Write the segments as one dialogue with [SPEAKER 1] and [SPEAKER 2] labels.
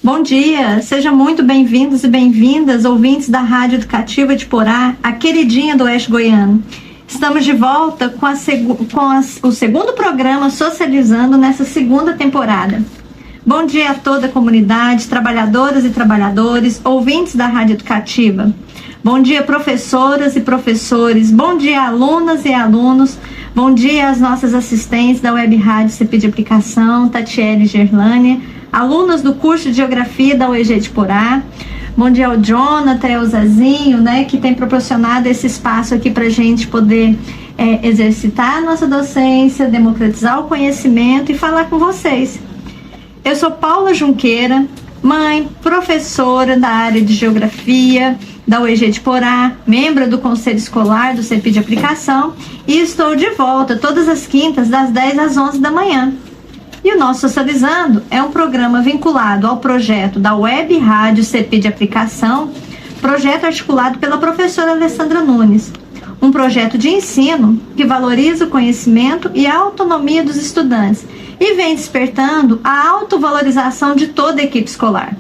[SPEAKER 1] Bom dia, sejam muito bem-vindos e bem-vindas, ouvintes da Rádio Educativa de Porá, a queridinha do Oeste Goiano. Estamos de volta com o segundo programa Socializando nessa segunda temporada. Bom dia a toda a comunidade, trabalhadoras e trabalhadores, ouvintes da Rádio Educativa. Bom dia, professoras e professores, bom dia, alunas e alunos, bom dia às nossas assistentes da Web Rádio CP de Aplicação, Tatiele e Gerlânia, alunos do curso de Geografia da UEG de Porá. Bom dia ao Jonathan, ao Zazinho, né, que tem proporcionado esse espaço aqui para a gente poder exercitar a nossa docência, democratizar o conhecimento e falar com vocês. Eu sou Paula Junqueira, mãe, professora da área de Geografia da UEG de Porá, membro do Conselho Escolar do CEP de Aplicação, e estou de volta todas as quintas das 10 às 11 da manhã. E o nosso Socializando é um programa vinculado ao projeto da Web Rádio CP de Aplicação, projeto articulado pela professora Alessandra Nunes, um projeto de ensino que valoriza o conhecimento e a autonomia dos estudantes e vem despertando a autovalorização de toda a equipe escolar.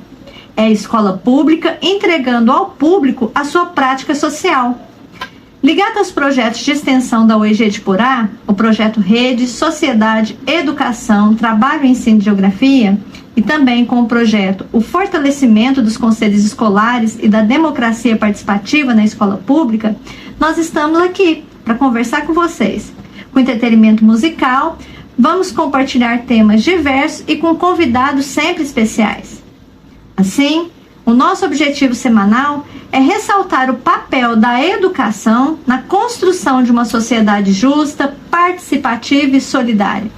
[SPEAKER 1] É a escola pública entregando ao público a sua prática social. Ligado aos projetos de extensão da UEG de Porá, o projeto Rede, Sociedade, Educação, Trabalho e Ensino de Geografia, e também com o projeto O Fortalecimento dos Conselhos Escolares e da Democracia Participativa na Escola Pública, nós estamos aqui para conversar com vocês. Com entretenimento musical, vamos compartilhar temas diversos e com convidados sempre especiais. Assim, o nosso objetivo semanal é ressaltar o papel da educação na construção de uma sociedade justa, participativa e solidária,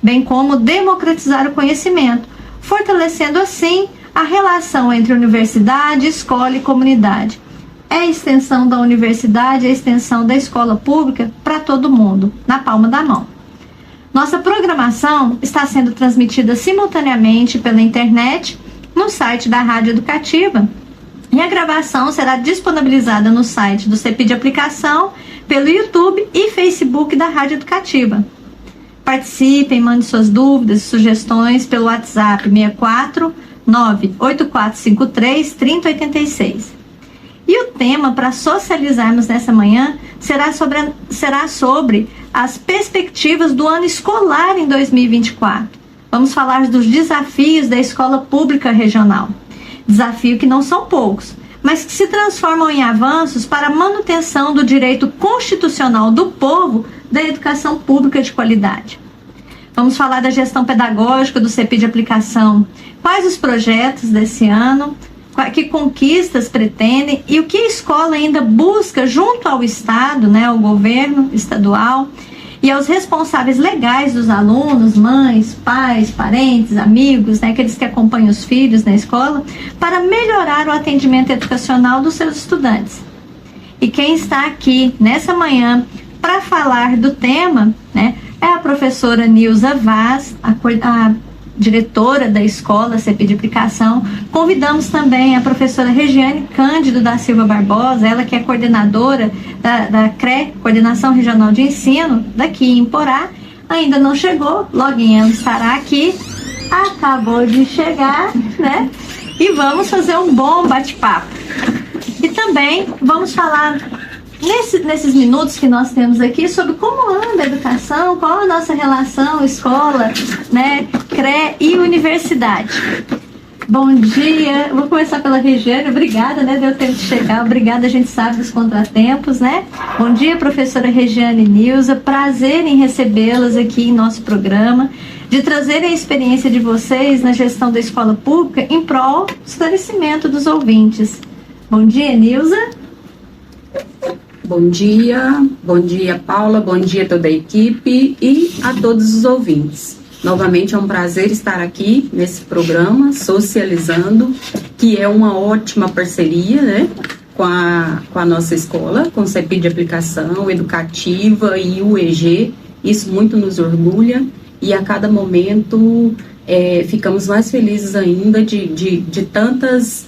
[SPEAKER 1] bem como democratizar o conhecimento, fortalecendo assim a relação entre universidade, escola e comunidade. É a extensão da universidade, a extensão da escola pública para todo mundo, na palma da mão. Nossa programação está sendo transmitida simultaneamente pela internet, no site da Rádio Educativa, e a gravação será disponibilizada no site do CEP de Aplicação, pelo YouTube e Facebook da Rádio Educativa. Participem, mande suas dúvidas e sugestões pelo WhatsApp 64 98453 3086. E o tema para socializarmos nessa manhã será sobre as perspectivas do ano escolar em 2024. Vamos falar dos desafios da escola pública regional. Desafio que não são poucos, mas que se transformam em avanços para a manutenção do direito constitucional do povo da educação pública de qualidade. Vamos falar da gestão pedagógica do CEP de Aplicação, quais os projetos desse ano, que conquistas pretendem e o que a escola ainda busca junto ao Estado, né, ao governo estadual, e aos responsáveis legais dos alunos, mães, pais, parentes, amigos, né, aqueles que acompanham os filhos na escola, para melhorar o atendimento educacional dos seus estudantes. E quem está aqui nessa manhã para falar do tema, né, é a professora Nilza Vaz, a diretora da escola CP de Aplicação. Convidamos também a professora Regiane Cândido da Silva Barbosa, ela que é coordenadora da CRE, Coordenação Regional de Ensino, daqui em Porá. Ainda não chegou, logo ela estará aqui, acabou de chegar, né? E vamos fazer um bom bate-papo. E também vamos falar nesses minutos que nós temos aqui sobre como anda a educação, qual a nossa relação escola, né, CRE e universidade. Bom dia, vou começar pela Regiane, obrigada, né, deu tempo de chegar, obrigada, a gente sabe dos contratempos, né. Bom dia, professora Regiane e Nilza, prazer em recebê-las aqui em nosso programa, de trazerem a experiência de vocês na gestão da escola pública em prol do esclarecimento dos ouvintes. Bom dia, Nilza.
[SPEAKER 2] Bom dia Paula, bom dia a toda a equipe e a todos os ouvintes. Novamente é um prazer estar aqui nesse programa, Socializando, que é uma ótima parceria, né, com a nossa escola, com o CEP de Aplicação, Educativa e UEG. Isso muito nos orgulha e a cada momento ficamos mais felizes ainda de tantas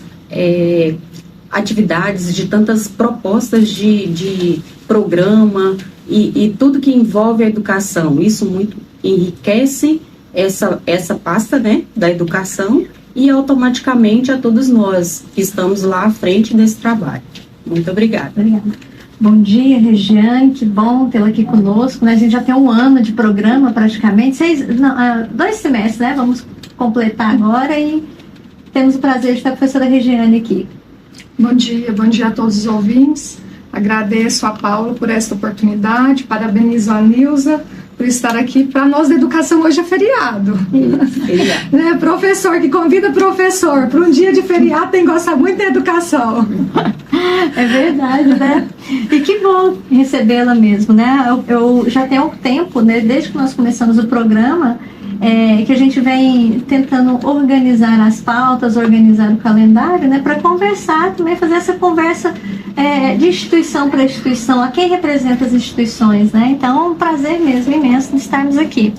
[SPEAKER 2] atividades, de tantas propostas de programa e tudo que envolve a educação. Isso muito enriquece essa pasta, né, da educação e automaticamente a todos nós que estamos lá à frente desse trabalho. Muito obrigada.
[SPEAKER 1] Obrigada. Bom dia, Regiane, que bom tê-la aqui conosco, né? A gente já tem um ano de programa praticamente, 2 semestres, né? Vamos completar agora e temos o prazer de ter a professora Regiane aqui.
[SPEAKER 3] Bom dia a todos os ouvintes. Agradeço a Paula por esta oportunidade, parabenizo a Nilza por estar aqui. Para nós da educação hoje é feriado. Né? Professor que convida professor para um dia de feriado tem que gostar muito da educação.
[SPEAKER 1] É verdade, né? E que bom recebê-la mesmo, né? Eu já tenho um tempo, né, desde que nós começamos o programa, que a gente vem tentando organizar as pautas, organizar o calendário, né, para conversar também, fazer essa conversa de instituição para instituição, a quem representa as instituições, né? Então, é um prazer mesmo imenso estarmos aqui.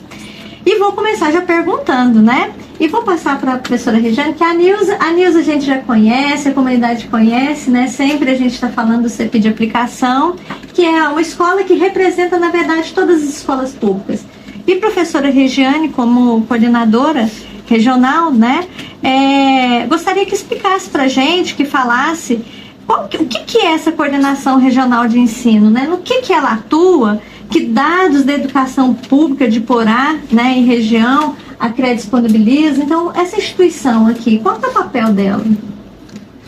[SPEAKER 1] E vou começar já perguntando, né? E vou passar para a professora Regiane, que a Nilza a gente já conhece, a comunidade conhece, né? Sempre a gente está falando do CEPI de aplicação, que é uma escola que representa, na verdade, todas as escolas públicas. E professora Regiane, como coordenadora regional, né? Gostaria que explicasse para a gente, que falasse o que é essa coordenação regional de ensino, né? No que ela atua, que dados da educação pública de Porá, né, em região, a CREA disponibiliza. Então, essa instituição aqui, qual é o papel dela?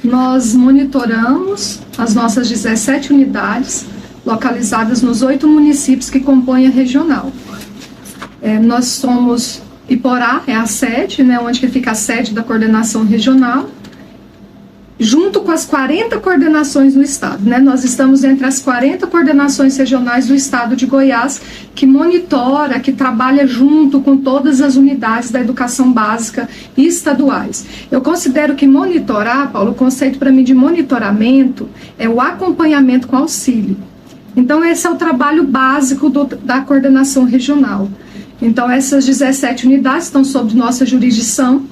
[SPEAKER 3] Nós monitoramos as nossas 17 unidades localizadas nos 8 municípios que compõem a regional. Nós somos Iporá, é a sede, né, onde fica a sede da coordenação regional, junto com as 40 coordenações do estado, né? Nós estamos entre as 40 coordenações regionais do estado de Goiás, que monitora, que trabalha junto com todas as unidades da educação básica estaduais. Eu considero que monitorar, Paulo, o conceito para mim de monitoramento é o acompanhamento com auxílio. Então, esse é o trabalho básico da coordenação regional. Então, essas 17 unidades estão sob nossa jurisdição,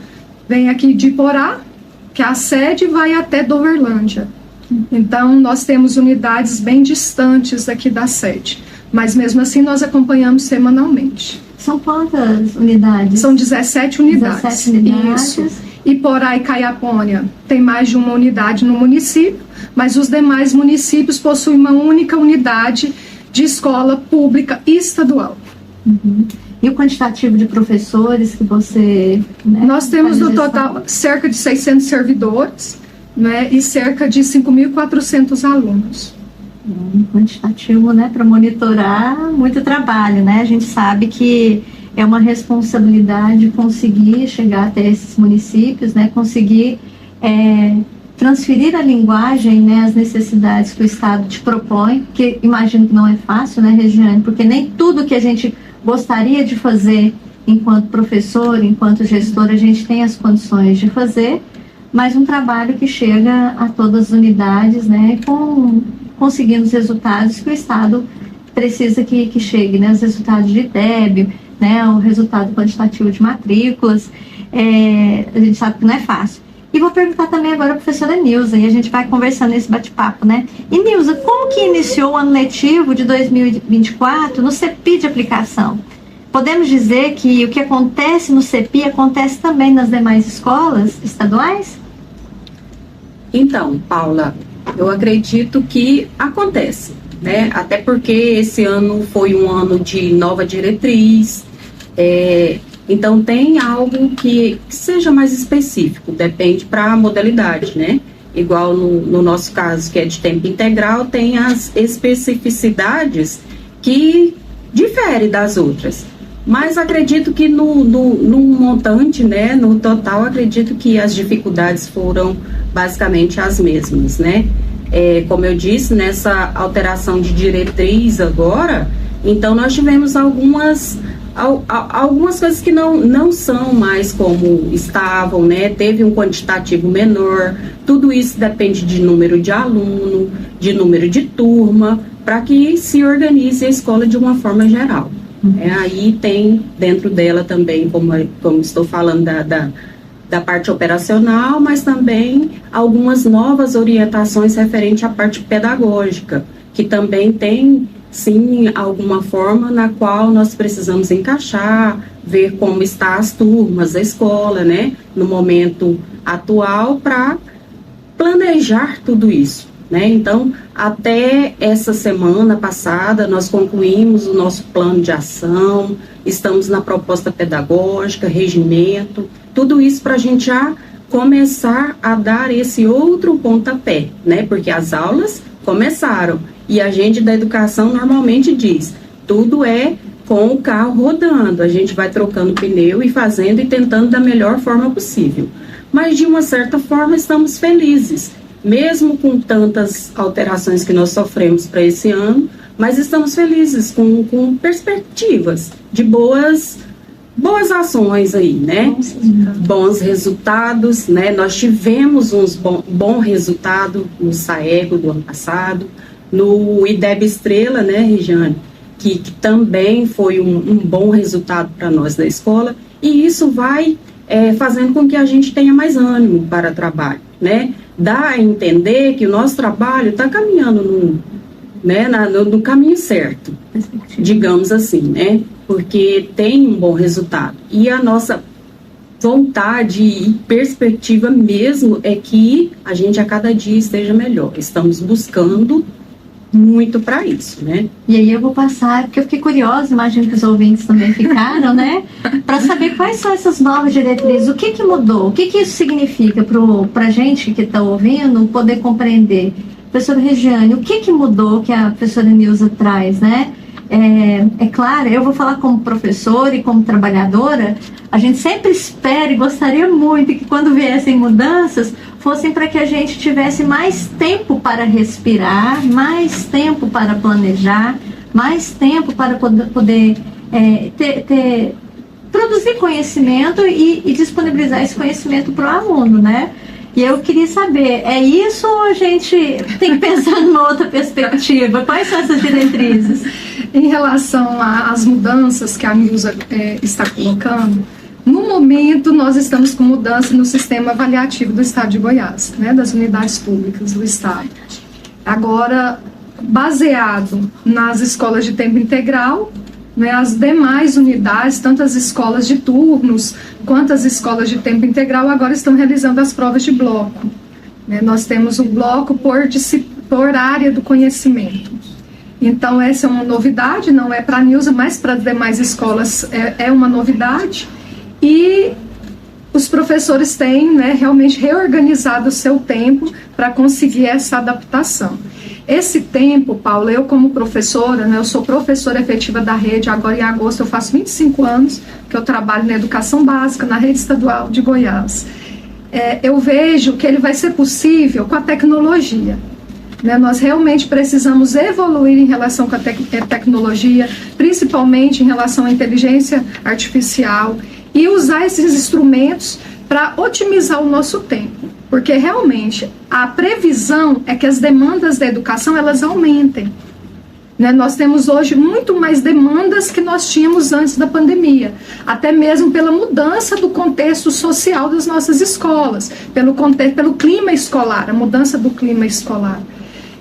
[SPEAKER 3] vem aqui de Iporá, que a sede vai até Doverlândia. Então, nós temos unidades bem distantes daqui da sede, mas mesmo assim nós acompanhamos semanalmente.
[SPEAKER 1] São quantas unidades?
[SPEAKER 3] São 17 unidades.
[SPEAKER 1] 17 unidades.
[SPEAKER 3] Isso. Iporá e Caiapônia tem mais de uma unidade no município, mas os demais municípios possuem uma única unidade de escola pública estadual.
[SPEAKER 1] Uhum. E o quantitativo de professores que você... Né,
[SPEAKER 3] nós temos no total cerca de 600 servidores, né, e cerca de 5.400 alunos.
[SPEAKER 1] Um quantitativo, né, para monitorar, muito trabalho, né? A gente sabe que é uma responsabilidade conseguir chegar até esses municípios, né, conseguir transferir a linguagem, né, as necessidades que o Estado te propõe, que imagino que não é fácil, né, Regiane? Porque nem tudo que a gente gostaria de fazer enquanto professor, enquanto gestor, a gente tem as condições de fazer, mas um trabalho que chega a todas as unidades, né, conseguindo os resultados que o Estado precisa que chegue, né, os resultados de IDEB, né, o resultado quantitativo de matrículas, a gente sabe que não é fácil. E vou perguntar também agora a professora Nilza, e a gente vai conversando nesse bate-papo, né? E Nilza, como que iniciou o ano letivo de 2024 no CEPI de aplicação? Podemos dizer que o que acontece no CEPI acontece também nas demais escolas estaduais?
[SPEAKER 2] Então, Paula, eu acredito que acontece, né? Até porque esse ano foi um ano de nova diretriz, então tem algo que seja mais específico, depende para a modalidade, né? Igual no nosso caso, que é de tempo integral, tem as especificidades que diferem das outras. Mas acredito que no montante, né, no total, acredito que as dificuldades foram basicamente as mesmas, né? Como eu disse, nessa alteração de diretriz agora, então nós tivemos algumas coisas que não são mais como estavam, né? Teve um quantitativo menor, tudo isso depende de número de aluno, de número de turma, para que se organize a escola de uma forma geral. Aí tem dentro dela também, como estou falando, da parte operacional, mas também algumas novas orientações referente à parte pedagógica, que também tem, sim, alguma forma na qual nós precisamos encaixar, ver como está as turmas, a escola, né, no momento atual, para planejar tudo isso, né? Então, até essa semana passada, nós concluímos o nosso plano de ação, estamos na proposta pedagógica, regimento, tudo isso para a gente já começar a dar esse outro pontapé, né? Porque as aulas começaram e a gente da educação normalmente diz, tudo é com o carro rodando, a gente vai trocando pneu e fazendo e tentando da melhor forma possível. Mas de uma certa forma estamos felizes, mesmo com tantas alterações que nós sofremos para esse ano, mas estamos felizes com perspectivas de boas ações aí, né? Bons resultados, né? Nós tivemos uns bom resultado no SAEGO do ano passado, no IDEB Estrela, né, Regiane? Que também foi um bom resultado para nós da escola, e isso vai fazendo com que a gente tenha mais ânimo para o trabalho, né? Dá a entender que o nosso trabalho está caminhando no caminho certo, digamos assim, né? Porque tem um bom resultado. E a nossa vontade e perspectiva mesmo é que a gente a cada dia esteja melhor. Estamos buscando muito para isso, né? E
[SPEAKER 1] aí eu vou passar, porque eu fiquei curiosa, imagino que os ouvintes também ficaram, né? Para saber quais são essas novas diretrizes, o que mudou, o que isso significa para a gente que está ouvindo poder compreender. Professora Regiane, o que mudou que a professora Nilza traz, né? É claro, eu vou falar como professora e como trabalhadora, a gente sempre espera e gostaria muito que quando viessem mudanças, fossem para que a gente tivesse mais tempo para respirar, mais tempo para planejar, mais tempo para poder produzir conhecimento e disponibilizar esse conhecimento para o aluno, né? E eu queria saber, é isso ou a gente tem que pensar numa outra perspectiva? Quais são essas diretrizes?
[SPEAKER 3] Em relação às mudanças que a Nilza está colocando, no momento nós estamos com mudança no sistema avaliativo do Estado de Goiás, né, das unidades públicas do Estado. Agora, baseado nas escolas de tempo integral, né, as demais unidades, tanto as escolas de turnos quanto as escolas de tempo integral, agora estão realizando as provas de bloco. Né, nós temos um bloco por área do conhecimento. Então, essa é uma novidade, não é para a Nilza, mas para as demais escolas é uma novidade. E os professores têm, né, realmente reorganizado o seu tempo para conseguir essa adaptação. Esse tempo, Paula, eu como professora, né, eu sou professora efetiva da rede, agora em agosto eu faço 25 anos que eu trabalho na educação básica, na rede estadual de Goiás. Eu vejo que ele vai ser possível com a tecnologia. Né, nós realmente precisamos evoluir em relação com a tecnologia, principalmente em relação à inteligência artificial, e usar esses instrumentos para otimizar o nosso tempo. Porque realmente a previsão é que as demandas da educação elas aumentem. Né, nós temos hoje muito mais demandas que nós tínhamos antes da pandemia, até mesmo pela mudança do contexto social das nossas escolas, pelo clima escolar, a mudança do clima escolar.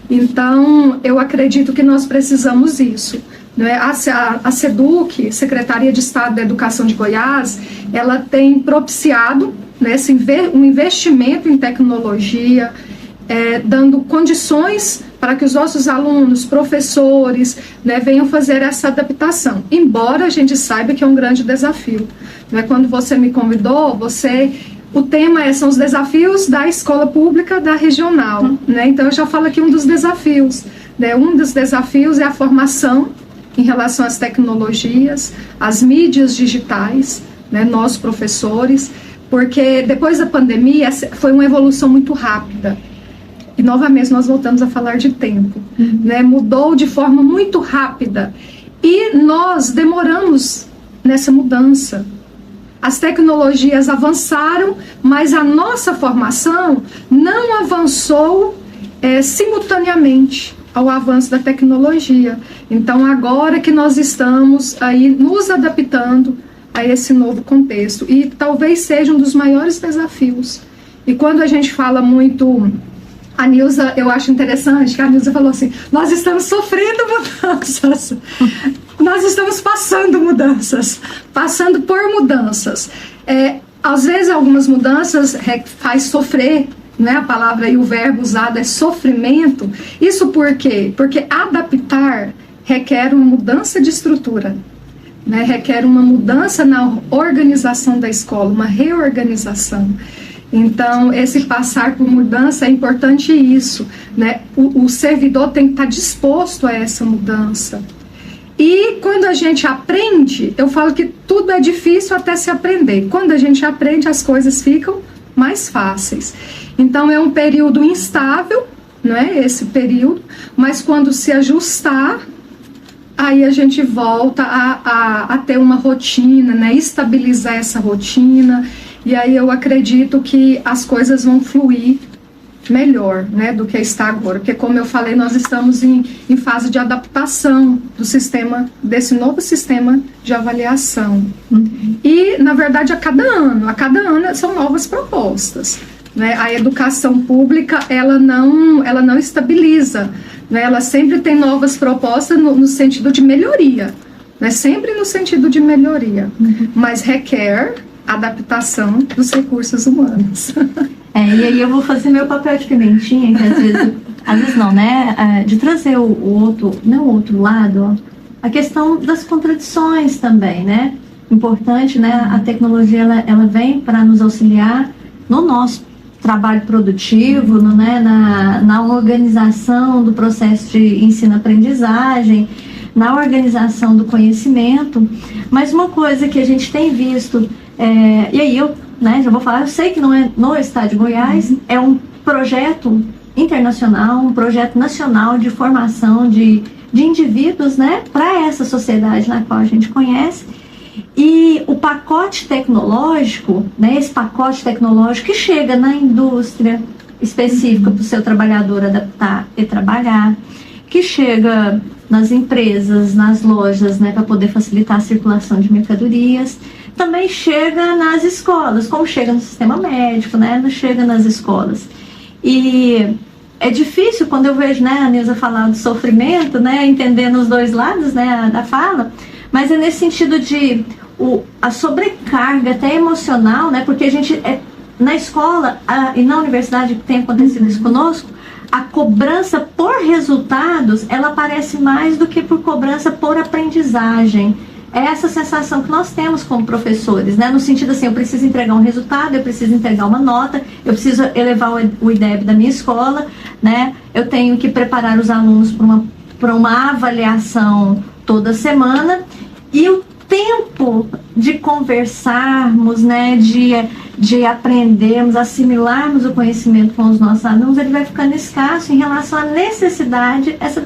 [SPEAKER 3] Então, eu acredito que nós precisamos disso. Né? A SEDUC, Secretaria de Estado da Educação de Goiás, ela tem propiciado, né, um investimento em tecnologia, dando condições para que os nossos alunos, professores, né, venham fazer essa adaptação. Embora a gente saiba que é um grande desafio. Né? Quando você me convidou, o tema são os desafios da escola pública da regional. Né? Então, eu já falo aqui um dos desafios. Né? Um dos desafios é a formação em relação às tecnologias, às mídias digitais, né? Nós, professores, porque depois da pandemia foi uma evolução muito rápida. E, novamente, nós voltamos a falar de tempo. Né? Mudou de forma muito rápida. E nós demoramos nessa mudança. As tecnologias avançaram, mas a nossa formação não avançou simultaneamente ao avanço da tecnologia. Então, agora que nós estamos aí nos adaptando a esse novo contexto, e talvez seja um dos maiores desafios. E quando a gente fala muito... A Nilza, eu acho interessante que a Nilza falou assim, nós estamos sofrendo mudanças. nós estamos passando por mudanças. Às vezes algumas mudanças faz sofrer, né? A palavra e o verbo usado é sofrimento. Isso por quê? Porque adaptar requer uma mudança de estrutura, né? Requer uma mudança na organização da escola, uma reorganização. Então, esse passar por mudança é importante isso, né? O servidor tem que estar disposto a essa mudança. E quando a gente aprende, eu falo que tudo é difícil até se aprender. Quando a gente aprende, as coisas ficam mais fáceis. Então, é um período instável, não é? Esse período, mas quando se ajustar, aí a gente volta a ter uma rotina, né? Estabilizar essa rotina. E aí eu acredito que as coisas vão fluir melhor, né, do que está agora, porque como eu falei, nós estamos em fase de adaptação do sistema, desse novo sistema de avaliação. E, na verdade, a cada ano são novas propostas, né? A educação pública, ela não estabiliza, né? Ela sempre tem novas propostas no sentido de melhoria, né? Sempre no sentido de melhoria, mas requer adaptação dos recursos humanos.
[SPEAKER 1] E aí eu vou fazer meu papel de pimentinha, que às vezes não, né? De trazer o outro lado, a questão das contradições também, né? Importante, né? A tecnologia, ela vem para nos auxiliar no nosso trabalho produtivo, né? Na organização do processo de ensino-aprendizagem, na organização do conhecimento. Mas uma coisa que a gente tem visto, e aí eu, né, já vou falar, eu sei que não é no estado de Goiás, é um projeto internacional, um projeto nacional de formação de indivíduos, né, para essa sociedade na qual a gente conhece. E o pacote tecnológico, né, esse pacote tecnológico que chega na indústria específica para o seu trabalhador adaptar e trabalhar, que chega nas empresas, nas lojas, né, para poder facilitar a circulação de mercadorias, também chega nas escolas, como chega no sistema médico, né, não chega nas escolas. E é difícil quando eu vejo, né, a Nilza falar do sofrimento, né, entendendo os dois lados, né, da fala, mas é nesse sentido de a sobrecarga até emocional, né, porque a gente, na escola e na universidade que tem acontecido isso conosco, a cobrança por resultados, ela aparece mais do que por cobrança por aprendizagem. É essa sensação que nós temos como professores, né? No sentido assim, eu preciso entregar um resultado, eu preciso entregar uma nota, eu preciso elevar o IDEB da minha escola, né? Eu tenho que preparar os alunos para uma avaliação toda semana, e o tempo de conversarmos, né, de aprendermos, assimilarmos o conhecimento com os nossos alunos, ele vai ficando escasso em relação à necessidade, essa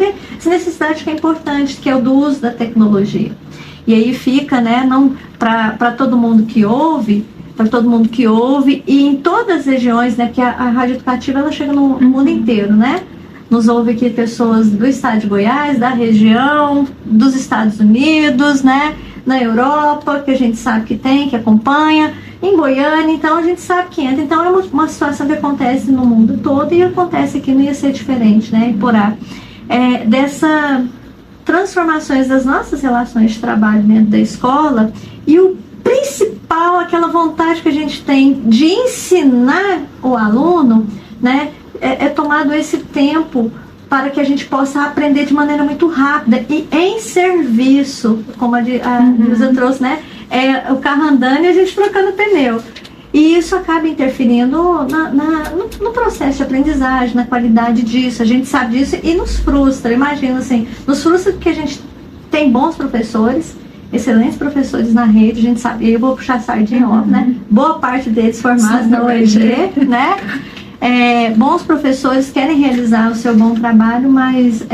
[SPEAKER 1] necessidade que é importante, que é o do uso da tecnologia. E aí fica, né, para todo mundo que ouve, e em todas as regiões, né, porque a Rádio Educativa, ela chega no mundo inteiro, né? Nos ouve aqui pessoas do estado de Goiás, da região, dos Estados Unidos, né, na Europa, que a gente sabe que acompanha, em Goiânia, então a gente sabe que entra. Então é uma situação que acontece no mundo todo e acontece aqui, não ia ser diferente, né, em Porá. Dessa transformações das nossas relações de trabalho dentro da escola, e o principal, aquela vontade que a gente tem de ensinar o aluno, né, é tomado esse tempo para que a gente possa aprender de maneira muito rápida e em serviço, como a Nilza trouxe, né, o carro andando e a gente trocando pneu. E isso acaba interferindo no processo de aprendizagem, na qualidade disso. A gente sabe disso e nos frustra. Imagina assim, nos frustra porque a gente tem bons professores, excelentes professores na rede, a gente sabe, eu vou puxar sardinha, óbvio, né? Boa parte deles formados na UEG, né? Bons professores querem realizar o seu bom trabalho, mas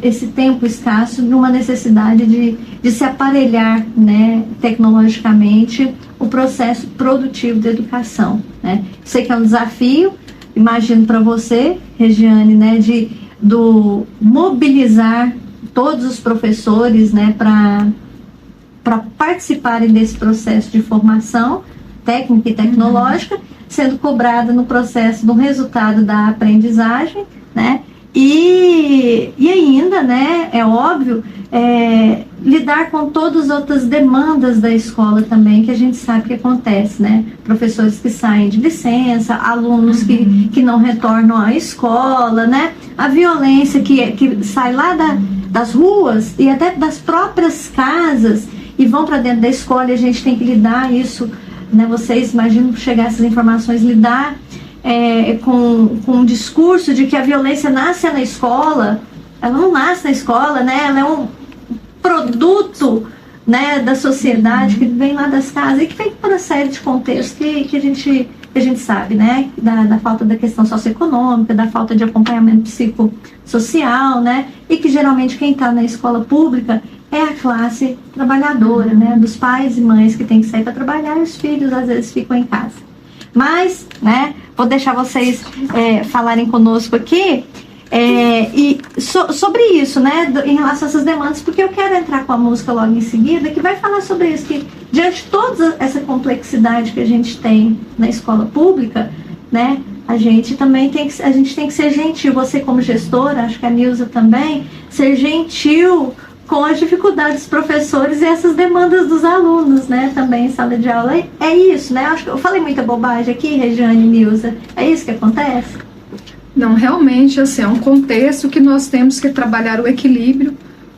[SPEAKER 1] esse tempo escasso, numa necessidade de se aparelhar, né, tecnologicamente, o processo produtivo da educação, né? Sei que é um desafio, imagino para você, Regiane, né, do mobilizar todos os professores, né, para participarem desse processo de formação técnica e tecnológica, sendo cobrada no processo do resultado da aprendizagem, né? E ainda, né, é óbvio, lidar com todas as outras demandas da escola também, que a gente sabe que acontece, né? Professores que saem de licença, alunos que não retornam à escola, né? A violência que sai lá das ruas e até das próprias casas e vão para dentro da escola, e a gente tem que lidar isso, né? Vocês imaginam chegar essas informações, lidar com um discurso de que a violência nasce na escola. Ela não nasce na escola, né? Ela é um produto, né, da sociedade que vem lá das casas e que vem por uma série de contextos que a gente sabe, né? Da falta da questão socioeconômica, da falta de acompanhamento psicossocial, né? E que geralmente quem está na escola pública é a classe trabalhadora, né? Dos pais e mães que têm que sair para trabalhar e os filhos às vezes ficam em casa. Mas, né, vou deixar vocês falarem conosco aqui sobre isso, né, em relação a essas demandas, porque eu quero entrar com a música logo em seguida, que vai falar sobre isso, que diante de toda essa complexidade que a gente tem na escola pública, né, a gente também tem que ser gentil, você como gestora, acho que a Nilza também, ser gentil com as dificuldades dos professores e essas demandas dos alunos, né, também em sala de aula. É isso, né, acho que eu falei muita bobagem aqui, Regiane e Nilza, é isso que acontece?
[SPEAKER 3] Não, realmente, assim, é um contexto que nós temos que trabalhar o equilíbrio,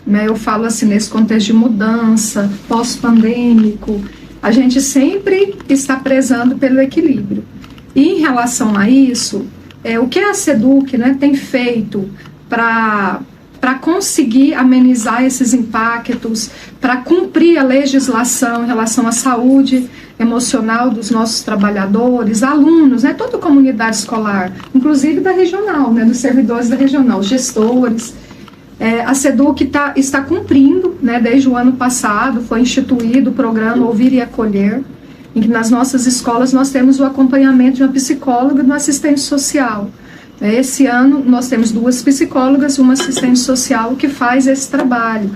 [SPEAKER 3] né? Eu falo assim, nesse contexto de mudança, pós-pandêmico, a gente sempre está prezando pelo equilíbrio. E em relação a isso, o que a SEDUC, né, tem feito para conseguir amenizar esses impactos, para cumprir a legislação em relação à saúde emocional dos nossos trabalhadores, alunos, né, toda a comunidade escolar, inclusive da regional, né, dos servidores da regional, gestores. A SEDUC está cumprindo, né, desde o ano passado, foi instituído o programa Ouvir e Acolher, em que nas nossas escolas nós temos o acompanhamento de uma psicóloga e de um assistente social. Esse ano nós temos 2 psicólogas e uma assistente social que faz esse trabalho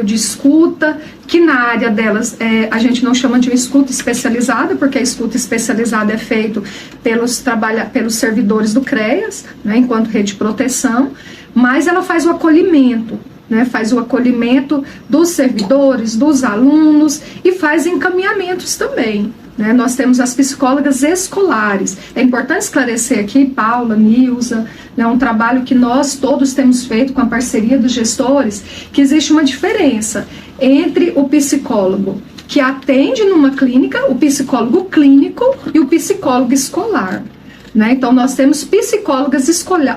[SPEAKER 3] de escuta, que na área delas a gente não chama de escuta especializada, porque a escuta especializada é feita pelos servidores do CREAS, né, enquanto rede de proteção, mas ela faz o acolhimento, né, faz o acolhimento dos servidores, dos alunos e faz encaminhamentos também. Né, nós temos as psicólogas escolares. É importante esclarecer aqui, Paula, Nilza, né, um trabalho que nós todos temos feito com a parceria dos gestores, que existe uma diferença entre o psicólogo que atende numa clínica, o psicólogo clínico e o psicólogo escolar. Né? Então, nós temos psicólogas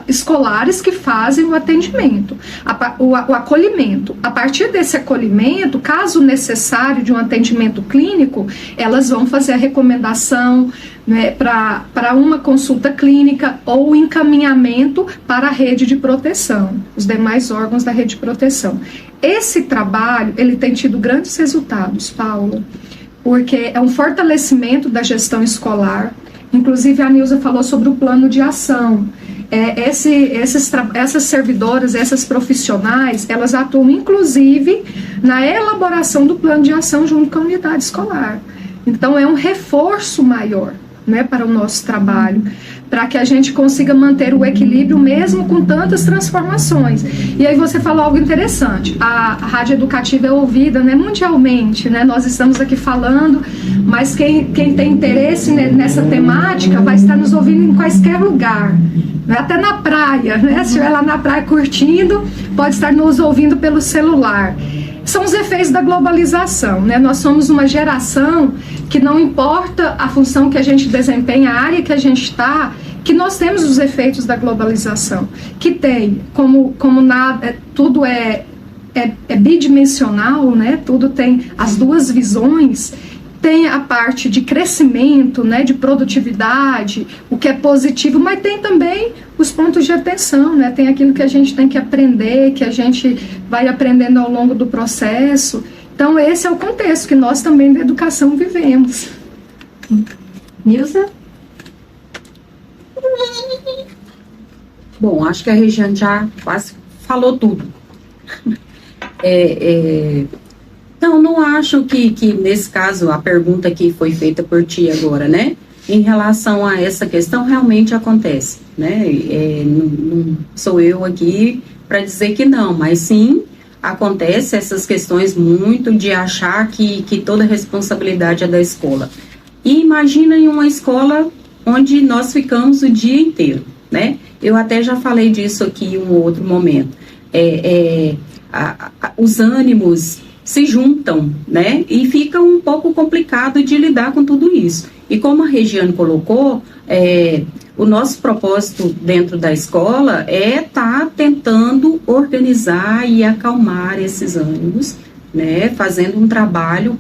[SPEAKER 3] escolares que fazem o atendimento, o acolhimento. A partir desse acolhimento, caso necessário de um atendimento clínico, elas vão fazer a recomendação, né, para uma consulta clínica ou encaminhamento para a rede de proteção, os demais órgãos da rede de proteção. Esse trabalho, ele tem tido grandes resultados, Paula, porque é um fortalecimento da gestão escolar. Inclusive, a Nilza falou sobre o plano de ação. Essas servidoras, essas profissionais, elas atuam, inclusive, na elaboração do plano de ação junto com a unidade escolar. Então, é um reforço maior, né, para o nosso trabalho, para que a gente consiga manter o equilíbrio mesmo com tantas transformações. E aí você falou algo interessante, a rádio educativa é ouvida, né, mundialmente, né, nós estamos aqui falando, mas quem tem interesse nessa temática vai estar nos ouvindo em quaisquer lugar, né, até na praia, né, se estiver lá na praia curtindo, pode estar nos ouvindo pelo celular. São os efeitos da globalização, né? Nós somos uma geração que não importa a função que a gente desempenha, a área que a gente está, que nós temos os efeitos da globalização, que tem, como nada, tudo é bidimensional, né? Tudo tem as duas visões. Tem a parte de crescimento, né, de produtividade, o que é positivo, mas tem também os pontos de atenção, né? Tem aquilo que a gente tem que aprender, que a gente vai aprendendo ao longo do processo. Então, esse é o contexto que nós também da educação vivemos.
[SPEAKER 1] Nilza?
[SPEAKER 2] Bom, acho que a Regiane já quase falou tudo. Não acho que nesse caso, a pergunta que foi feita por ti agora, né? Em relação a essa questão, realmente acontece, né? Não sou eu aqui para dizer que não, mas sim acontece essas questões muito de achar que toda responsabilidade é da escola. E imagina em uma escola onde nós ficamos o dia inteiro, né? Eu até já falei disso aqui em um outro momento. Os ânimos se juntam, né? E fica um pouco complicado de lidar com tudo isso. E como a Regiane colocou, o nosso propósito dentro da escola é estar tentando organizar e acalmar esses ânimos, né? Fazendo um trabalho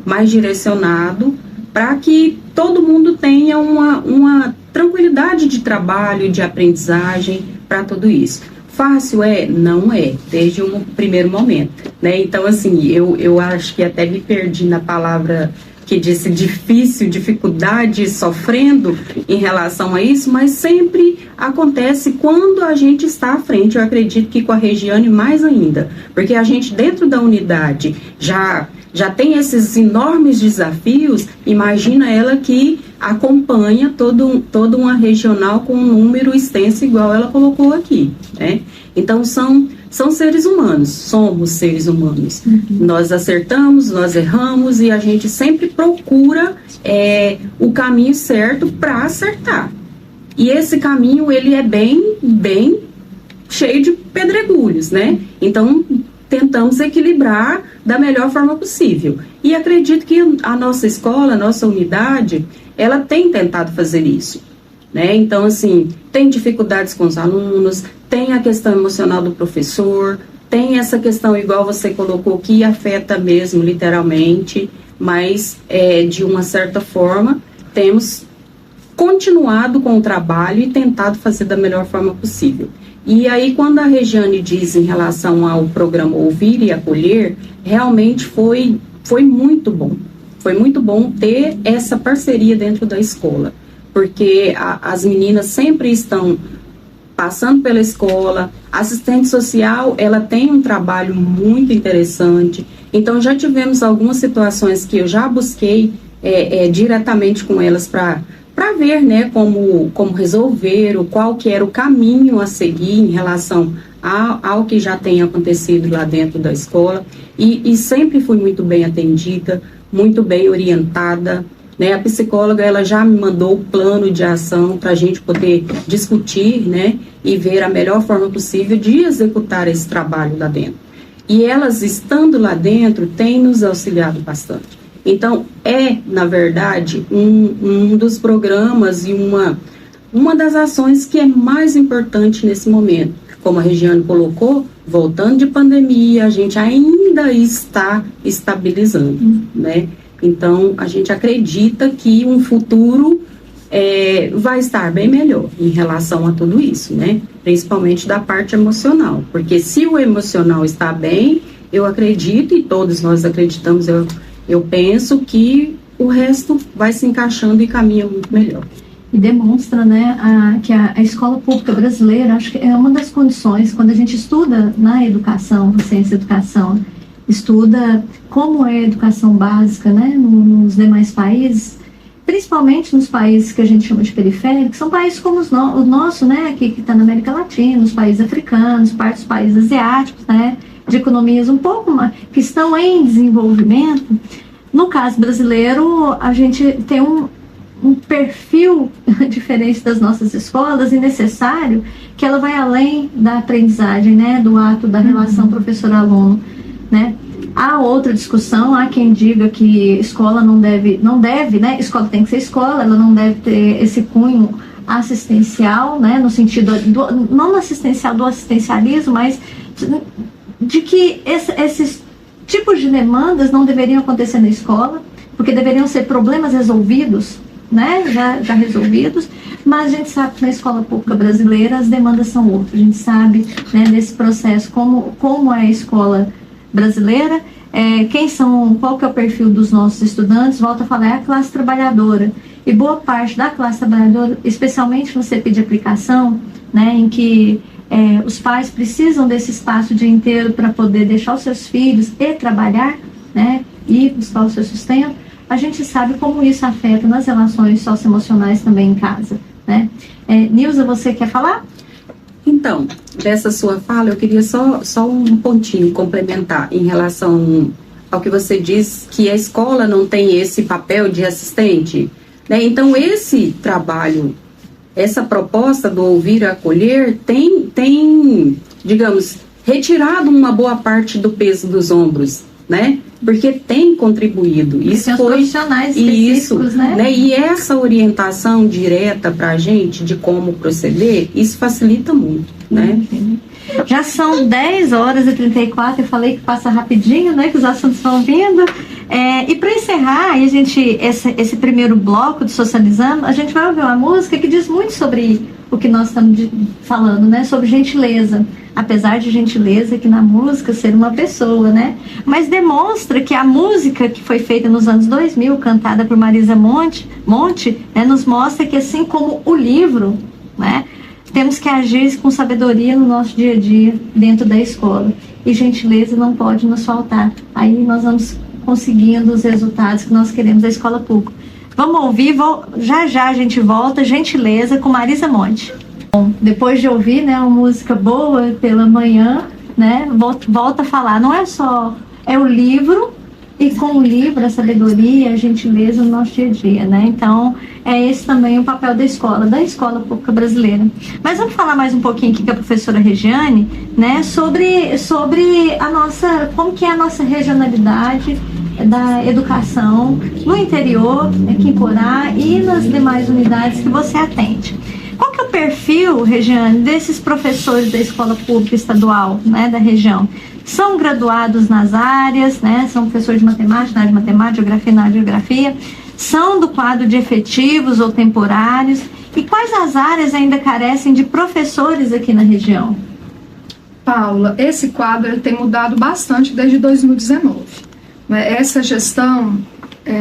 [SPEAKER 2] mais direcionado para que todo mundo tenha uma tranquilidade de trabalho, de aprendizagem para tudo isso. Fácil não é, desde um primeiro momento, né? Então, assim, eu acho que até me perdi na palavra que disse difícil, dificuldade, sofrendo em relação a isso, mas sempre acontece quando a gente está à frente. Eu acredito que com a Regiane mais ainda, porque a gente dentro da unidade já tem esses enormes desafios. Imagina ela que acompanha toda uma regional com um número extenso igual ela colocou aqui, né? Então são seres humanos, somos seres humanos. Nós acertamos, nós erramos e a gente sempre procura o caminho certo para acertar. E esse caminho, ele é bem cheio de pedregulhos, né? Então tentamos equilibrar da melhor forma possível. E acredito que a nossa escola, a nossa unidade, ela tem tentado fazer isso, né? Então, assim, tem dificuldades com os alunos, tem a questão emocional do professor, tem essa questão, igual você colocou, que afeta mesmo, literalmente, mas, de uma certa forma, temos continuado com o trabalho e tentado fazer da melhor forma possível. E aí, quando a Regiane diz em relação ao programa Ouvir e Acolher, realmente foi muito bom. Foi muito bom ter essa parceria dentro da escola, porque as meninas sempre estão passando pela escola. A assistente social, ela tem um trabalho muito interessante. Então, já tivemos algumas situações que eu já busquei diretamente com elas para ver, né, como resolver, qual que era o caminho a seguir em relação ao que já tem acontecido lá dentro da escola. E sempre fui muito bem atendida, muito bem orientada, né? A psicóloga, ela já me mandou o plano de ação para a gente poder discutir, né, e ver a melhor forma possível de executar esse trabalho lá dentro. E elas, estando lá dentro, têm nos auxiliado bastante. Então, na verdade, um dos programas e uma das ações que é mais importante nesse momento. Como a Regiane colocou, voltando de pandemia, a gente ainda está estabilizando, né? Então, a gente acredita que um futuro vai estar bem melhor em relação a tudo isso, né? Principalmente da parte emocional. Porque se o emocional está bem, eu acredito, e todos nós acreditamos, eu penso que o resto vai se encaixando e caminha muito melhor.
[SPEAKER 1] E demonstra, né, que a escola pública brasileira, acho que é uma das condições, quando a gente estuda na educação, na ciência da educação, estuda como é a educação básica, né, nos demais países, principalmente nos países que a gente chama de periféricos, são países como o nosso, né, que está na América Latina, os países africanos, parte dos países asiáticos, né, de economias um pouco mais, que estão em desenvolvimento. No caso brasileiro, a gente tem um perfil diferente das nossas escolas e necessário, que ela vai além da aprendizagem, né, do ato da relação professor-aluno, né. Há outra discussão, há quem diga que escola não deve, né, escola tem que ser escola, ela não deve ter esse cunho assistencial, né, no sentido, não assistencial do assistencialismo, mas de que esses tipos de demandas não deveriam acontecer na escola, porque deveriam ser problemas resolvidos, né, já resolvidos, mas a gente sabe que na escola pública brasileira as demandas são outras. A gente sabe, né, desse processo, como é a escola brasileira, qual que é o perfil dos nossos estudantes. Volto a falar, é a classe trabalhadora, e boa parte da classe trabalhadora, especialmente no CP de aplicação, né, em que os pais precisam desse espaço o dia inteiro para poder deixar os seus filhos e trabalhar, né, e buscar o seu sustento. A gente sabe como isso afeta nas relações socioemocionais também em casa, né? Nilza, você quer falar?
[SPEAKER 2] Então, dessa sua fala, eu queria só um pontinho complementar em relação ao que você diz, que a escola não tem esse papel de assistente, né? Então, esse trabalho, essa proposta do ouvir e acolher tem, digamos, retirado uma boa parte do peso dos ombros, né? Porque tem contribuído. Isso
[SPEAKER 1] tem
[SPEAKER 2] foi
[SPEAKER 1] os profissionais específicos, né?
[SPEAKER 2] E essa orientação direta para a gente de como proceder, isso facilita muito, né?
[SPEAKER 1] Já são 10h34, eu falei que passa rapidinho, né? Que os assuntos vão vindo. E para encerrar, esse primeiro bloco de Socializando, a gente vai ouvir uma música que diz muito sobre o que nós estamos falando, né? Sobre gentileza. Apesar de gentileza que na música ser uma pessoa, né? Mas demonstra que a música que foi feita nos anos 2000, cantada por Marisa Monte, né, nos mostra que assim como o livro, né, temos que agir com sabedoria no nosso dia a dia dentro da escola. E gentileza não pode nos faltar. Aí nós vamos conseguindo os resultados que nós queremos da escola pública. Vamos ouvir, já a gente volta, Gentileza, com Marisa Monte. Bom, depois de ouvir, né, uma música boa pela manhã, né, volta a falar, não é só, é o livro, e com o livro, a sabedoria, a gentileza no nosso dia a dia, né? Então, é esse também o papel da escola pública brasileira. Mas vamos falar mais um pouquinho aqui com a professora Regiane, né, sobre a nossa, como que é a nossa regionalidade da educação no interior, aqui em Porá e nas demais unidades que você atende. Qual que é o perfil, Regiane, desses professores da escola pública estadual, né, da região? São graduados nas áreas, né, são professores de matemática, na área de matemática, geografia, na área de geografia, são do quadro de efetivos ou temporários, e quais as áreas ainda carecem de professores aqui na região?
[SPEAKER 3] Paula, esse quadro ele tem mudado bastante desde 2019. Essa gestão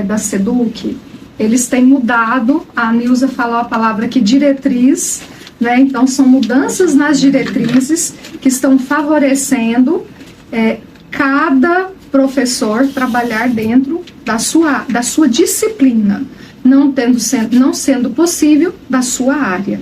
[SPEAKER 3] da SEDUC, eles têm mudado, a Nilza falou a palavra aqui, diretriz, né? Então são mudanças nas diretrizes que estão favorecendo cada professor trabalhar dentro da sua disciplina, não sendo possível da sua área.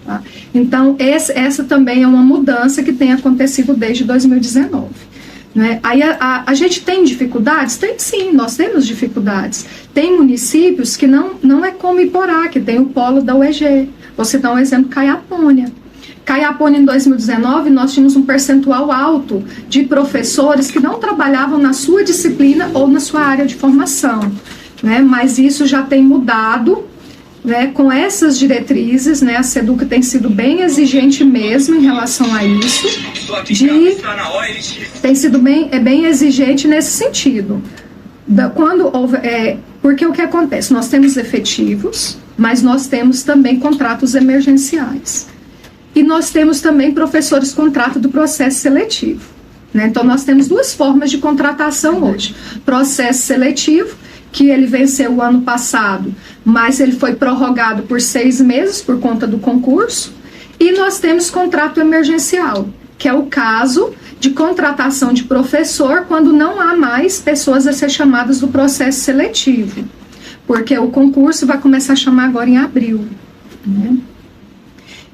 [SPEAKER 3] Tá? Então essa também é uma mudança que tem acontecido desde 2019. Né? Aí a gente tem dificuldades? Tem sim, nós temos dificuldades. Tem municípios que não é como Iporá, que tem o polo da UEG. Vou citar um exemplo, Caiapônia. Caiapônia, em 2019, nós tínhamos um percentual alto de professores que não trabalhavam na sua disciplina ou na sua área de formação. Né? Mas isso já tem mudado, né, com essas diretrizes, né, a SEDUC tem sido bem exigente mesmo em relação a isso, tem sido bem exigente nesse sentido. Porque o que acontece? Nós temos efetivos, mas nós temos também contratos emergenciais. E nós temos também professores contrato do processo seletivo. Né? Então, nós temos duas formas de contratação hoje. Processo seletivo, que ele venceu o ano passado, mas ele foi prorrogado por 6 meses por conta do concurso. E nós temos contrato emergencial, que é o caso de contratação de professor quando não há mais pessoas a ser chamadas do processo seletivo, porque o concurso vai começar a chamar agora em abril. Né?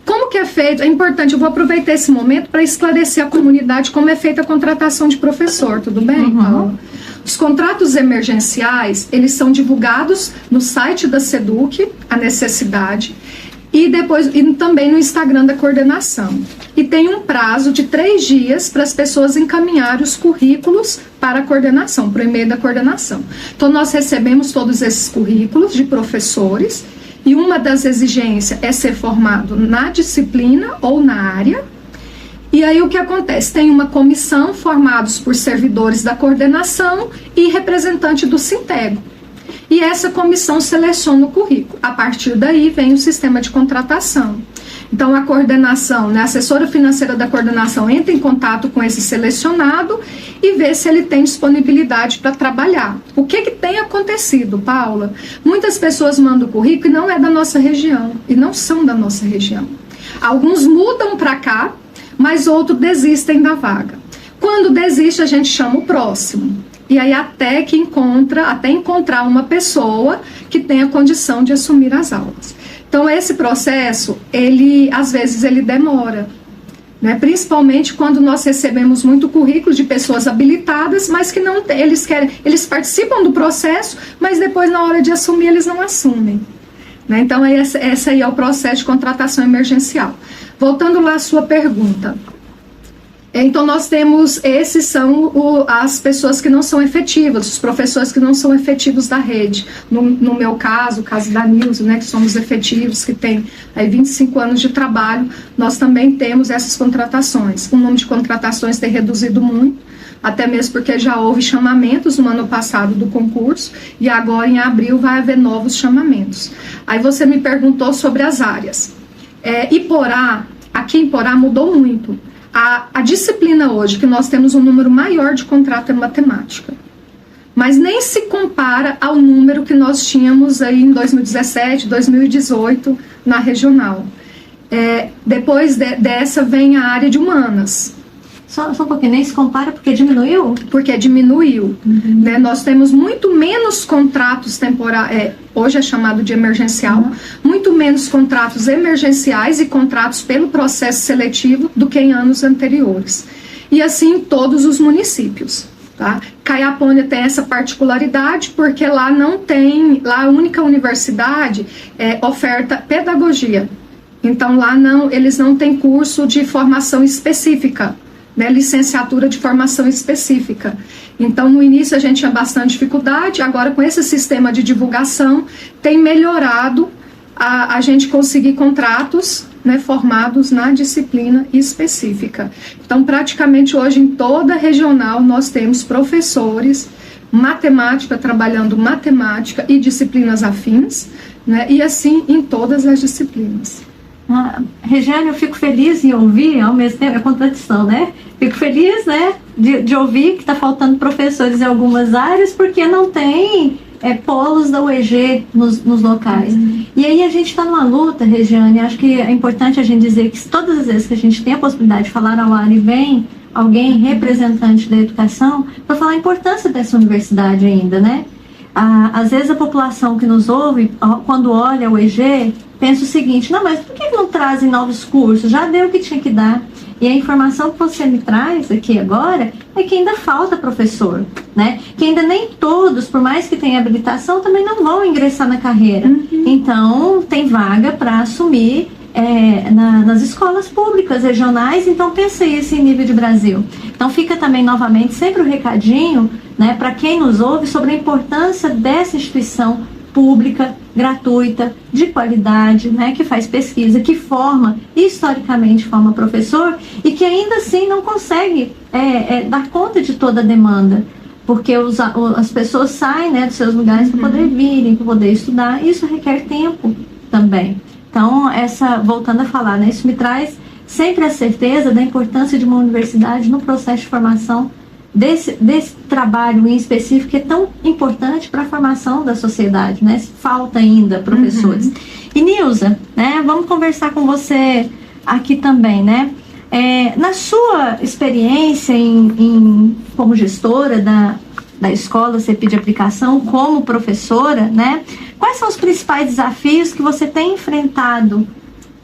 [SPEAKER 3] Como que é feito? É importante, eu vou aproveitar esse momento para esclarecer a comunidade como é feita a contratação de professor, tudo bem, Paula? Os contratos emergenciais, eles são divulgados no site da SEDUC, a necessidade, e também no Instagram da coordenação. E tem um prazo de 3 dias para as pessoas encaminharem os currículos para a coordenação, para o e-mail da coordenação. Então, nós recebemos todos esses currículos de professores, e uma das exigências é ser formado na disciplina ou na área. E aí o que acontece? Tem uma comissão formados por servidores da coordenação e representante do Sintego. E essa comissão seleciona o currículo. A partir daí vem o sistema de contratação. Então a coordenação, né, a assessora financeira da coordenação entra em contato com esse selecionado e vê se ele tem disponibilidade para trabalhar. O que tem acontecido, Paula? Muitas pessoas mandam o currículo e não é da nossa região, e não são da nossa região. Alguns mudam para cá, mas outros desistem da vaga. Quando desiste, a gente chama o próximo. E aí até encontrar uma pessoa que tenha condição de assumir as aulas. Então esse processo, às vezes ele demora. né? Principalmente quando nós recebemos muito currículo de pessoas habilitadas, mas que não eles participam do processo, mas depois na hora de assumir eles não assumem, né? Então esse aí é o processo de contratação emergencial. Voltando lá à sua pergunta. Então, nós temos, esses são as pessoas que não são efetivas, os professores que não são efetivos da rede. No meu caso, o caso da Nilza, né, que somos efetivos, que tem aí 25 anos de trabalho, nós também temos essas contratações. O número de contratações tem reduzido muito, até mesmo porque já houve chamamentos no ano passado do concurso, e agora em abril vai haver novos chamamentos. Aí você me perguntou sobre as áreas. Aqui em Iporá mudou muito. A disciplina hoje, que nós temos um número maior de contrato é matemática. Mas nem se compara ao número que nós tínhamos aí em 2017, 2018, na regional. Depois dessa vem a área de humanas.
[SPEAKER 1] Só um pouquinho, nem se compara porque diminuiu?
[SPEAKER 3] Porque diminuiu. Né? Nós temos muito menos contratos temporários, hoje é chamado de emergencial, muito menos contratos emergenciais e contratos pelo processo seletivo do que em anos anteriores. E assim em todos os municípios. Tá? Caiapônia tem essa particularidade porque lá não tem, lá a única universidade oferta pedagogia. Então lá eles não têm curso de formação específica, né, licenciatura de formação específica. Então, no início a gente tinha bastante dificuldade, agora com esse sistema de divulgação tem melhorado a gente conseguir contratos, né, formados na disciplina específica. Então, praticamente hoje em toda a regional nós temos professores, matemática, trabalhando matemática e disciplinas afins, né, e assim em todas as disciplinas.
[SPEAKER 1] Regiane, eu fico feliz em ouvir, ao mesmo tempo, é contradição, né? Fico feliz, né, de ouvir que está faltando professores em algumas áreas, porque não tem polos da UEG nos locais. E aí a gente está numa luta, Regiane, acho que é importante a gente dizer que todas as vezes que a gente tem a possibilidade de falar ao ar e vem alguém representante da educação, para falar a importância dessa universidade ainda, né? Às vezes a população que nos ouve, quando olha o EG, pensa o seguinte: não, mas por que não trazem novos cursos? Já deu o que tinha que dar. E a informação que você me traz aqui agora é que ainda falta professor, né? Que ainda nem todos, por mais que tenham habilitação, também não vão ingressar na carreira. Então, tem vaga para assumir nas escolas públicas regionais. Então, pensa isso em nível de Brasil. Então, fica também novamente sempre o recadinho, né, para quem nos ouve sobre a importância dessa instituição pública, gratuita, de qualidade, né, que faz pesquisa, que forma, historicamente forma professor, e que ainda assim não consegue dar conta de toda a demanda, porque as pessoas saem, né, dos seus lugares para poder virem, para poder estudar. Isso requer tempo também. Então, voltando a falar, né, isso me traz sempre a certeza da importância de uma universidade no processo de formação desse trabalho em específico, que é tão importante para a formação da sociedade, né? Falta ainda professores. E Nilza, né, vamos conversar com você aqui também, né? Na sua experiência como gestora da escola CEPI de aplicação, como professora, né? Quais são os principais desafios que você tem enfrentado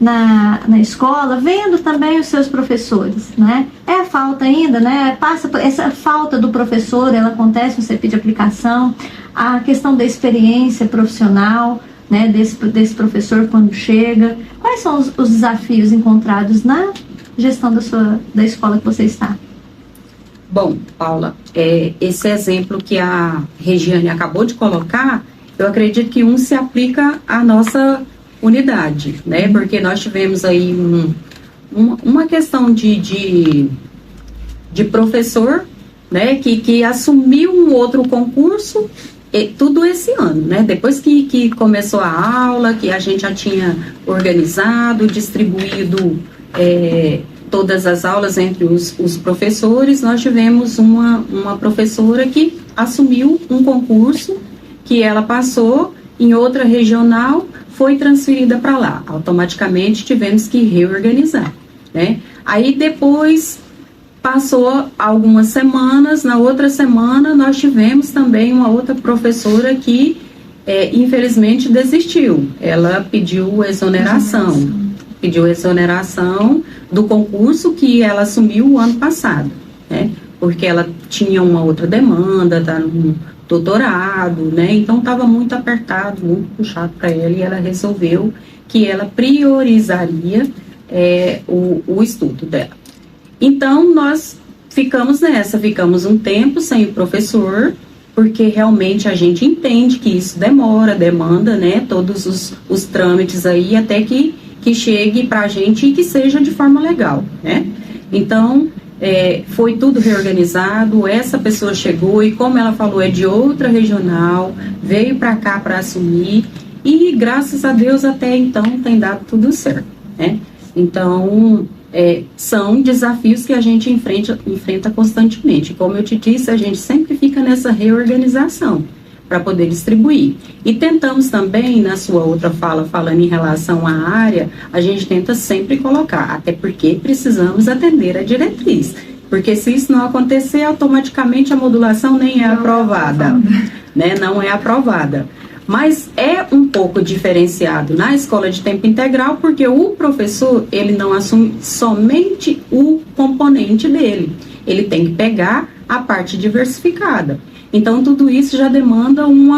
[SPEAKER 1] na escola, vendo também os seus professores, né? É a falta ainda, né? Essa falta do professor, ela acontece no CEPI de aplicação, a questão da experiência profissional, né, desse professor quando chega. Quais são os desafios encontrados na gestão da escola que você está?
[SPEAKER 2] Bom, Paula, esse exemplo que a Regiane acabou de colocar, eu acredito que se aplica à nossa unidade, né? Porque nós tivemos aí uma questão de professor, né? Que assumiu um outro concurso, tudo esse ano, né? Depois que começou a aula, que a gente já tinha organizado, distribuído todas as aulas entre os professores, nós tivemos uma professora que assumiu um concurso, que ela passou em outra regional, foi transferida para lá. Automaticamente tivemos que reorganizar, né? Aí depois passou algumas semanas, na outra semana nós tivemos também uma outra professora que infelizmente desistiu. Ela pediu exoneração. pediu exoneração do concurso que ela assumiu o ano passado, né? Porque ela tinha uma outra demanda, tá no doutorado, né? Então estava muito apertado, muito puxado para ela, e ela resolveu que ela priorizaria o estudo dela. Então nós ficamos um tempo sem o professor, porque realmente a gente entende que isso demanda, né? Todos os trâmites aí até que chegue para a gente e que seja de forma legal, né? Então foi tudo reorganizado, essa pessoa chegou e, como ela falou, é de outra regional, veio para cá para assumir, e graças a Deus até então tem dado tudo certo, né? Então são desafios que a gente enfrenta constantemente. Como eu te disse, a gente sempre fica nessa reorganização para poder distribuir. E tentamos também, na sua outra fala, falando em relação à área, a gente tenta sempre colocar, até porque precisamos atender a diretriz. Porque se isso não acontecer, automaticamente a modulação nem é aprovada, né? Não é aprovada. Mas é um pouco diferenciado na escola de tempo integral, porque o professor, ele não assume somente o componente dele. Ele tem que pegar a parte diversificada. Então, tudo isso já demanda um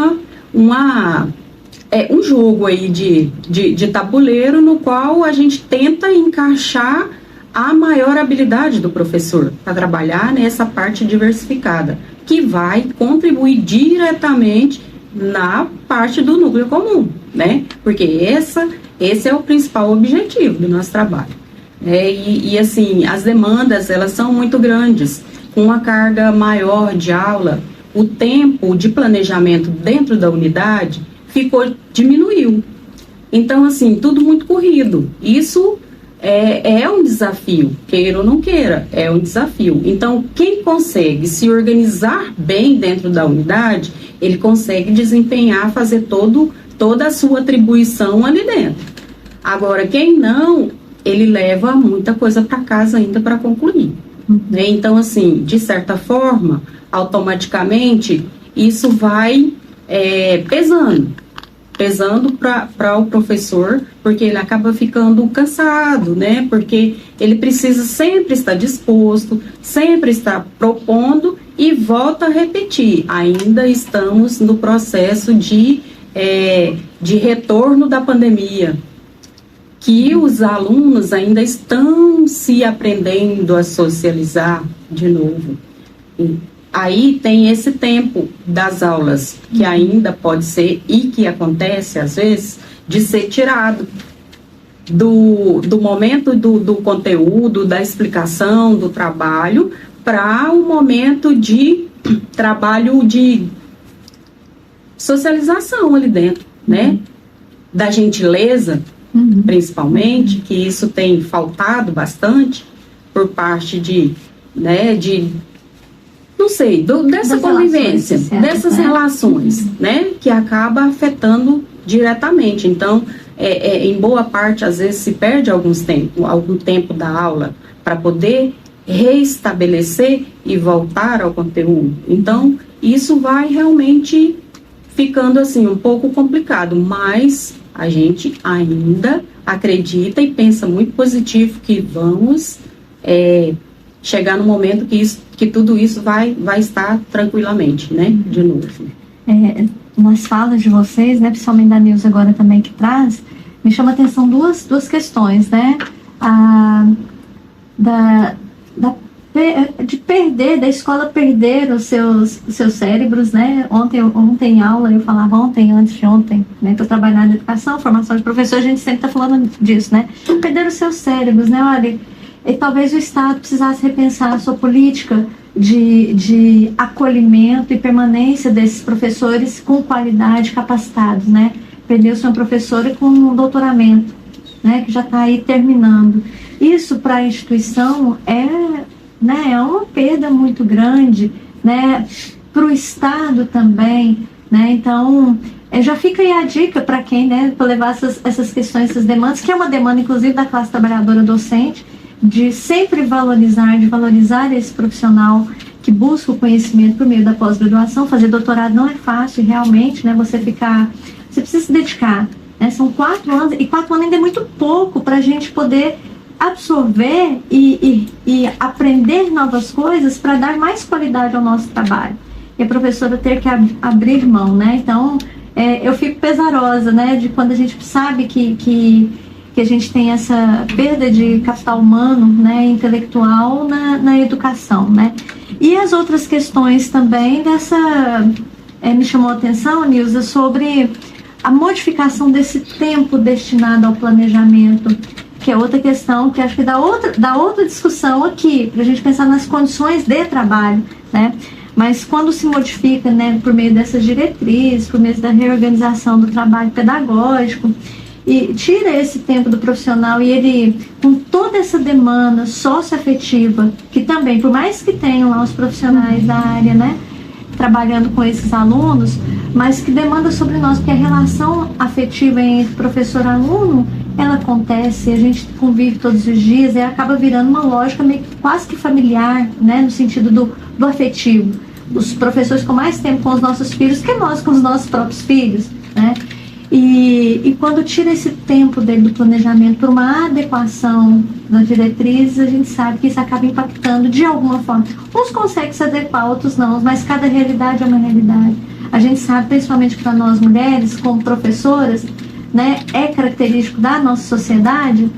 [SPEAKER 2] jogo aí de tabuleiro, no qual a gente tenta encaixar a maior habilidade do professor para trabalhar nessa parte diversificada, que vai contribuir diretamente na parte do núcleo comum, né? Porque esse é o principal objetivo do nosso trabalho. E assim, as demandas, elas são muito grandes, com uma carga maior de aula. O tempo de planejamento dentro da unidade diminuiu. Então, assim, tudo muito corrido. Isso é um desafio, queira ou não queira, é um desafio. Então, quem consegue se organizar bem dentro da unidade, ele consegue desempenhar, fazer toda a sua atribuição ali dentro. Agora, quem não, ele leva muita coisa para casa ainda para concluir. Né? Então, assim, de certa forma, automaticamente, isso vai pesando para o professor, porque ele acaba ficando cansado, né? Porque ele precisa sempre estar disposto, sempre estar propondo, e volta a repetir, ainda estamos no processo de retorno da pandemia, que os alunos ainda estão se aprendendo a socializar de novo. Aí tem esse tempo das aulas, que ainda pode ser, e que acontece às vezes, de ser tirado do momento do conteúdo, da explicação, do trabalho, para um momento de trabalho de socialização ali dentro, né? Da gentileza, principalmente, que isso tem faltado bastante por parte não sei, dessa convivência, dessas relações, né, que acaba afetando diretamente. Então, em boa parte, às vezes, se perde algum tempo da aula para poder reestabelecer e voltar ao conteúdo. Então, isso vai realmente ficando, assim, um pouco complicado, mas a gente ainda acredita e pensa muito positivo que vamos chegar no momento que tudo isso vai estar tranquilamente, né, de novo.
[SPEAKER 1] Nas falas de vocês, né, principalmente da Nilza agora também que traz, me chama a atenção duas questões, né, da escola perder os seus cérebros, né. Ontem em aula eu falava, antes de ontem, né, que eu trabalhava na educação, formação de professor, a gente sempre está falando disso, né, perder os seus cérebros, né. Olha, e talvez o Estado precisasse repensar a sua política de acolhimento e permanência desses professores com qualidade, capacitados, né? Perdeu-se uma professora com um doutoramento, né? Que já está aí terminando. Isso para a instituição é uma perda muito grande, né? Para o Estado também, né? Então, já fica aí a dica para quem, né? Para levar essas questões, essas demandas, que é uma demanda, inclusive, da classe trabalhadora docente, de sempre valorizar esse profissional que busca o conhecimento por meio da pós-graduação. Fazer doutorado não é fácil, realmente, né? Você precisa se dedicar, né? São 4 anos, e 4 anos ainda é muito pouco para a gente poder absorver e aprender novas coisas para dar mais qualidade ao nosso trabalho. E a professora ter que abrir mão, né? Então, eu fico pesarosa, né? De quando a gente sabe que a gente tem essa perda de capital humano, né? Intelectual na educação, né? E as outras questões também me chamou a atenção, Nilza, sobre a modificação desse tempo destinado ao planejamento, que é outra questão que acho que dá outra discussão aqui, para a gente pensar nas condições de trabalho, né? Mas quando se modifica, né, por meio dessas diretrizes, por meio da reorganização do trabalho pedagógico, e tira esse tempo do profissional e ele, com toda essa demanda socioafetiva, que também, por mais que tenham lá os profissionais da área, né, trabalhando com esses alunos, mas que demanda sobre nós, porque a relação afetiva entre professor e aluno, ela acontece, a gente convive todos os dias e acaba virando uma lógica meio quase que familiar, né, no sentido do afetivo. Os professores ficam mais tempo com os nossos filhos que nós com os nossos próprios filhos, né? E quando tira esse tempo dele do planejamento por uma adequação das diretrizes, a gente sabe que isso acaba impactando de alguma forma. Uns conseguem se adequar, outros não, mas cada realidade é uma realidade. A gente sabe, principalmente para nós mulheres, como professoras, né, é característico da nossa sociedade,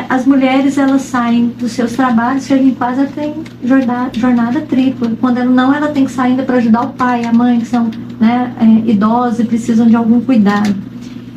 [SPEAKER 1] as mulheres elas saem dos seus trabalhos, chegam em casa e têm jornada tripla. Quando ela tem que sair ainda para ajudar o pai e a mãe, que são, né, idosos e precisam de algum cuidado.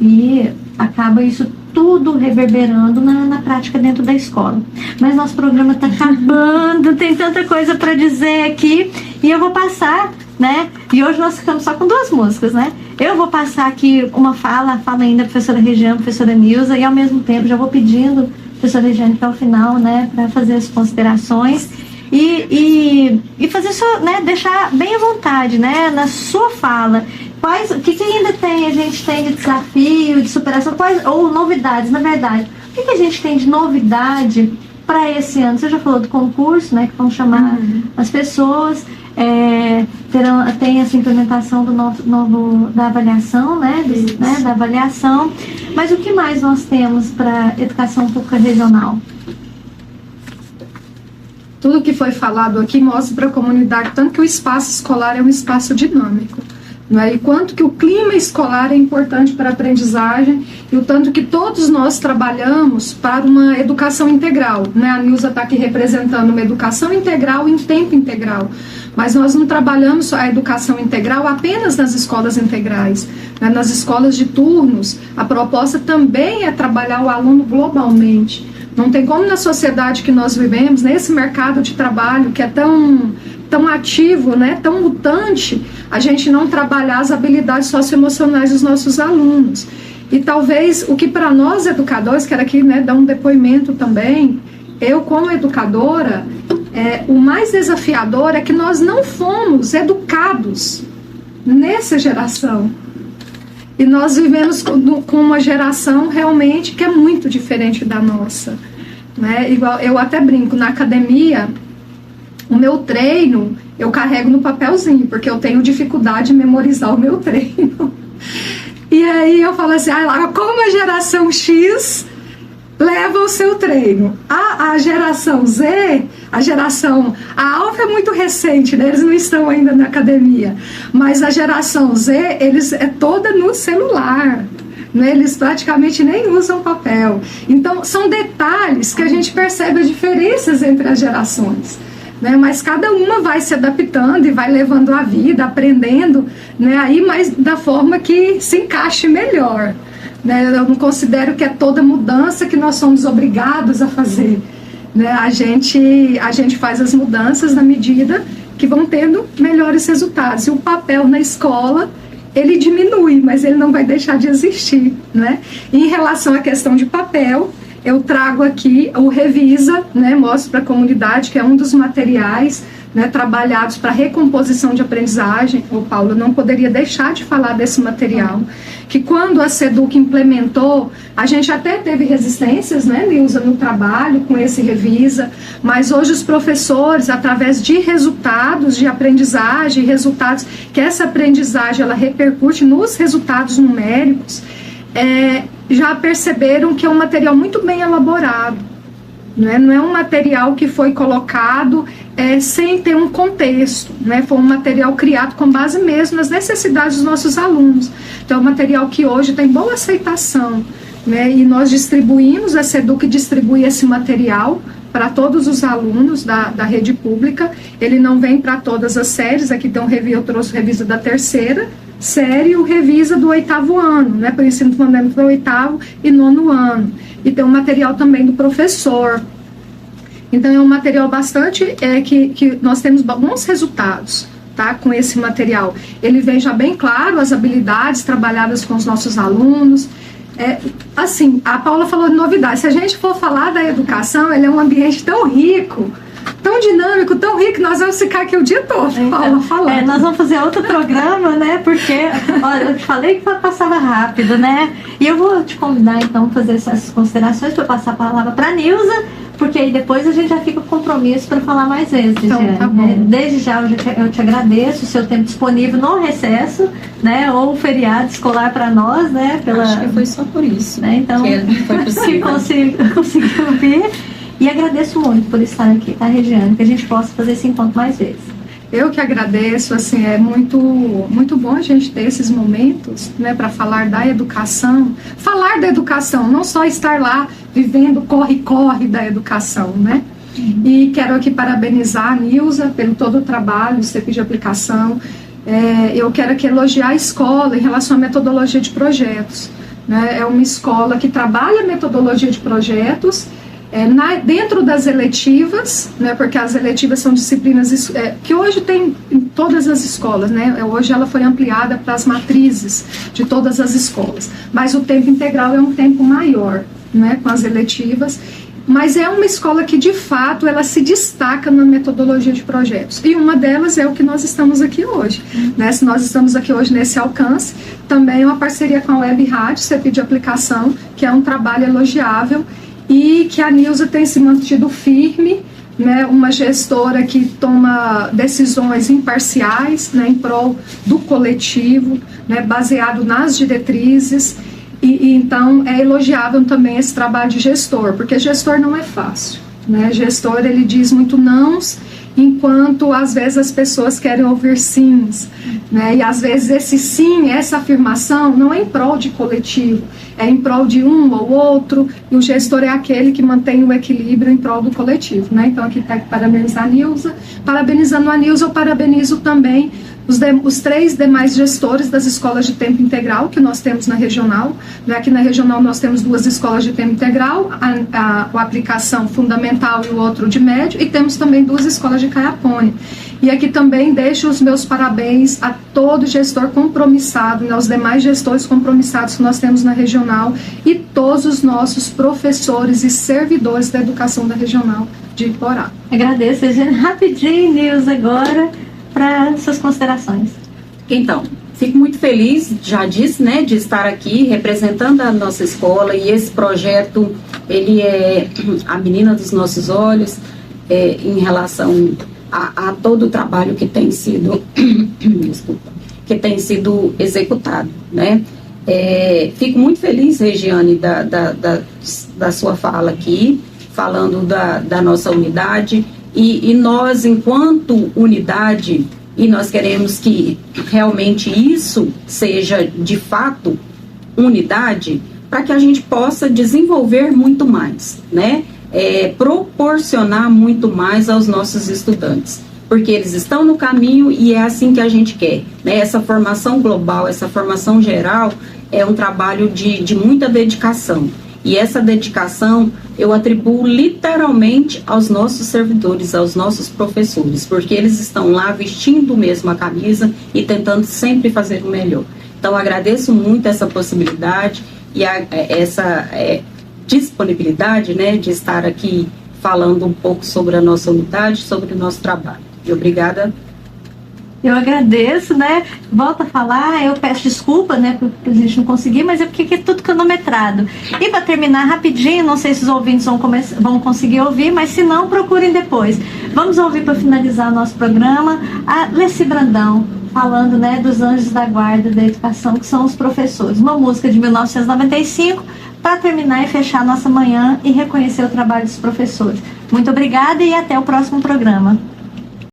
[SPEAKER 1] E acaba isso tudo reverberando na prática dentro da escola. Mas nosso programa está acabando, tem tanta coisa para dizer aqui, e eu vou passar, né? E hoje nós ficamos só com 2 músicas, né? Eu vou passar aqui uma fala ainda da professora Regiane, professora Nilza, e ao mesmo tempo já vou pedindo professora Regiane para o final, né, para fazer as considerações e fazer só, né, deixar bem à vontade, né, na sua fala. O que ainda a gente tem de desafio, de superação, ou novidades, na verdade. O que a gente tem de novidade para esse ano? Você já falou do concurso, né, que vão chamar as pessoas. Tem essa implementação da avaliação, né, da avaliação, mas o que mais nós temos para educação pública regional?
[SPEAKER 3] Tudo que foi falado aqui mostra para a comunidade tanto que o espaço escolar é um espaço dinâmico, não é? E quanto que o clima escolar é importante para a aprendizagem e o tanto que todos nós trabalhamos para uma educação integral, né? A Nilza está aqui representando uma educação integral em tempo integral, mas nós não trabalhamos a educação integral apenas nas escolas integrais, né? Nas escolas de turnos, a proposta também é trabalhar o aluno globalmente. Não tem como na sociedade que nós vivemos, nesse mercado de trabalho que é tão ativo, né, tão mutante, a gente não trabalhar as habilidades socioemocionais dos nossos alunos. E talvez o que para nós educadores, quero aqui, né, dar um depoimento também, eu como educadora, o mais desafiador é que nós não fomos educados nessa geração. E nós vivemos com uma geração realmente que é muito diferente da nossa, né? Igual, eu até brinco, na academia, o meu treino eu carrego no papelzinho, porque eu tenho dificuldade de memorizar o meu treino. E aí eu falo assim, como a geração X leva o seu treino. A geração Z, a Alfa é muito recente, né? Eles não estão ainda na academia, mas a geração Z, eles é toda no celular, né? Eles praticamente nem usam papel. Então, são detalhes que a gente percebe as diferenças entre as gerações, né? Mas cada uma vai se adaptando e vai levando a vida, aprendendo, né? Aí, mas da forma que se encaixe melhor. Eu não considero que é toda mudança que nós somos obrigados a fazer, né? A gente faz as mudanças na medida que vão tendo melhores resultados. E o papel na escola, ele diminui, mas ele não vai deixar de existir, né? Em relação à questão de papel, eu trago aqui o Revisa, né? Mostro para a comunidade que é um dos materiais, né, trabalhados para recomposição de aprendizagem. O Paulo não poderia deixar de falar desse material, que quando a SEDUC implementou, a gente até teve resistências, né, Nilza, no trabalho com esse Revisa, mas hoje os professores, através de resultados de aprendizagem, resultados que essa aprendizagem ela repercute nos resultados numéricos, já perceberam que é um material muito bem elaborado. Não é um material que foi colocado sem ter um contexto, né? Foi um material criado com base mesmo nas necessidades dos nossos alunos. Então, é um material que hoje tem boa aceitação, né? E nós distribuímos, a SEDUC distribui esse material para todos os alunos da rede pública. Ele não vem para todas as séries, aqui tem eu trouxe o Revisa da terceira série e o Revisa do 8º ano, né? Para o ensino fundamental do 8º e 9º ano. E tem um material também do professor. Então, é um material bastante que nós temos bons resultados, tá, com esse material. Ele vem já bem claro as habilidades trabalhadas com os nossos alunos. Assim, a Paula falou de novidade. Se a gente for falar da educação, ele é um ambiente tão rico, tão dinâmico, tão rico, que nós vamos ficar aqui o dia todo, Paula, falando.
[SPEAKER 1] Nós vamos fazer outro programa, né? Porque, olha, eu te falei que passava rápido, né? E eu vou te convidar, então, a fazer essas considerações para passar a palavra para a Nilza, porque aí depois a gente já fica com compromisso para falar mais vezes,
[SPEAKER 3] então,
[SPEAKER 1] Jeane.
[SPEAKER 3] Tá bom.
[SPEAKER 1] Desde já eu te agradeço o seu tempo disponível no recesso, né? Ou feriado escolar para nós, né?
[SPEAKER 2] Acho que foi só por isso,
[SPEAKER 1] né? Então,
[SPEAKER 2] que foi possível.
[SPEAKER 1] conseguiu vir. E agradeço muito por estar aqui, tá, Regiane? Que a gente possa fazer esse encontro mais vezes.
[SPEAKER 3] Eu que agradeço, assim, é muito bom a gente ter esses momentos, né, para falar da educação. Falar da educação, não só estar lá vivendo corre-corre da educação, né? E quero aqui parabenizar a Nilza pelo todo o trabalho, o CEP de aplicação. Eu quero aqui elogiar a escola em relação à metodologia de projetos, né? É uma escola que trabalha a metodologia de projetos dentro das eletivas, né, porque as eletivas são disciplinas que hoje tem em todas as escolas, né, hoje ela foi ampliada para as matrizes de todas as escolas, mas o tempo integral é um tempo maior, né, com as eletivas, mas é uma escola que de fato ela se destaca na metodologia de projetos, e uma delas é o que nós estamos aqui hoje, né, se nós estamos aqui hoje nesse alcance, também é uma parceria com a Web Rádio, CEP de aplicação, que é um trabalho elogiável, e que a Nilza tem se mantido firme, né, uma gestora que toma decisões imparciais, né, em prol do coletivo, né, baseado nas diretrizes, e então é elogiável também esse trabalho de gestor, porque gestor não é fácil, né, gestor ele diz muito nãos, enquanto às vezes as pessoas querem ouvir sims, né? E às vezes esse sim, essa afirmação não é em prol de coletivo, é em prol de um ou outro, e o gestor é aquele que mantém o equilíbrio em prol do coletivo, né? Então aqui está parabenizar a Nilza. Parabenizando a Nilza, eu parabenizo também os 3 demais gestores das escolas de tempo integral que nós temos na regional, né? Aqui na regional nós temos 2 escolas de tempo integral, a aplicação fundamental e o outro de médio, e temos também 2 escolas de Caiapônia. E aqui também deixo os meus parabéns a todo gestor compromissado, né, os demais gestores compromissados que nós temos na regional e todos os nossos professores e servidores da educação da regional de Iporá.
[SPEAKER 1] Agradeço, Regiane. Rapidinho, Nilza, agora, para suas considerações.
[SPEAKER 2] Então, fico muito feliz, já disse, né, de estar aqui representando a nossa escola, e esse projeto, ele é a menina dos nossos olhos, em relação a todo o trabalho que tem sido executado, né? Fico muito feliz, Regiane, da sua fala aqui, falando da nossa unidade, e nós, enquanto unidade, e nós queremos que realmente isso seja, de fato, unidade, para que a gente possa desenvolver muito mais, né? Proporcionar muito mais aos nossos estudantes, porque eles estão no caminho e é assim que a gente quer, né? Essa formação global, essa formação geral é um trabalho de muita dedicação, e essa dedicação eu atribuo literalmente aos nossos servidores, aos nossos professores, porque eles estão lá vestindo mesmo a camisa e tentando sempre fazer o melhor. Então agradeço muito essa possibilidade e essa disponibilidade, né, de estar aqui falando um pouco sobre a nossa unidade, sobre o nosso trabalho. E obrigada.
[SPEAKER 1] Eu agradeço, né? Volto a falar, eu peço desculpa, né, porque a gente não conseguir, mas é porque é tudo cronometrado. E para terminar rapidinho, não sei se os ouvintes vão conseguir ouvir, mas se não, procurem depois. Vamos ouvir para finalizar o nosso programa a Leci Brandão, falando, né, dos anjos da guarda da educação, que são os professores. Uma música de 1995 para terminar e fechar nossa manhã e reconhecer o trabalho dos professores. Muito obrigada e até o próximo programa.